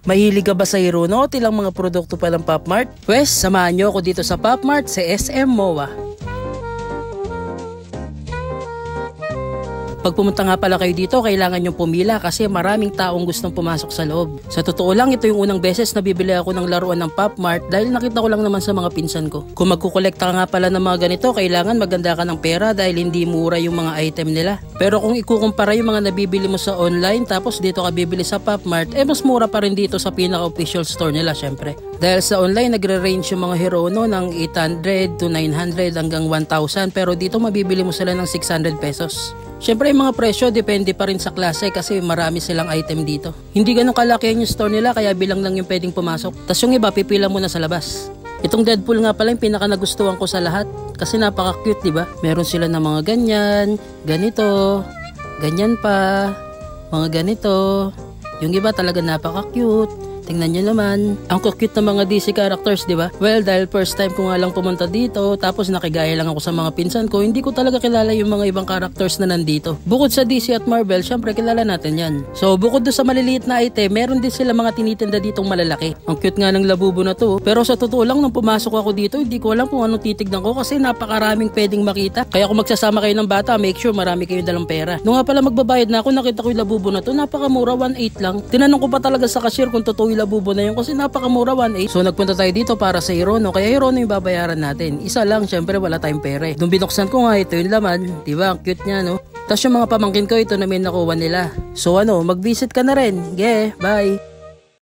Mahilig ka ba sa Hirono o ilang mga produkto pa ng Pop Mart? Pwes, samahan nyo ako dito sa Pop Mart sa SM MOA. Pag pumunta nga pala kayo dito, kailangan nyong pumila kasi maraming taong gustong pumasok sa loob. Sa totoo lang, ito yung unang beses na bibili ako ng laruan ng Pop Mart dahil nakita ko lang naman sa mga pinsan ko. Kung magkukolekta ka nga pala ng mga ganito, kailangan maganda ka ng pera dahil hindi mura yung mga item nila. Pero kung ikukumpara yung mga nabibili mo sa online tapos dito ka bibili sa Pop Mart, mas mura pa rin dito sa pinaka-official store nila syempre. Dahil sa online, nagre-range yung mga Hirono ng 800 to 900 hanggang 1,000 pero dito mabibili mo sila ng 600 pesos. Siyempre yung mga presyo depende pa rin sa klase kasi marami silang item dito. Hindi ganun kalaki yung store nila kaya bilang lang yung pwedeng pumasok. Tapos yung iba pipila muna sa labas. Itong Deadpool nga pala yung pinaka nagustuhan ko sa lahat kasi napaka cute, diba? Meron sila ng mga ganyan, ganito, ganyan pa, mga ganito. Yung iba talaga napaka cute. Tingnan nyo naman, ang cute ng mga DC characters, di ba? Well, dahil first time ko nga lang pumunta dito, tapos nakigaya lang ako sa mga pinsan ko, hindi ko talaga kilala yung mga ibang characters na nandito. Bukod sa DC at Marvel, syempre kilala natin yan. So, bukod doon sa maliliit na item, meron din sila mga tinitinda ditong malalaki. Ang cute nga ng labubo na to, pero sa totoo lang, nung pumasok ako dito, hindi ko alam kung anong titignan ko kasi napakaraming pwedeng makita. Kaya kung magsasama kayo ng bata, make sure marami kayong dalang pera. Nung nga pala magbabayad na ako, nakita ko yung labubo na to, napakamura, 1.8 lang. Tinanong ko pa talaga sa cashier kung totoo labubo na yun kasi napakamura 1.8. So nagpunta tayo dito para sa Hirono kaya Hirono yung babayaran natin. Isa lang, syempre wala tayong pera. Nung binuksan ko nga ito yung laman, diba? Ang cute niya, no? Tapos yung mga pamangkin ko ito na may nakuha nila. So ano, mag-visit ka na rin. Yeah, bye!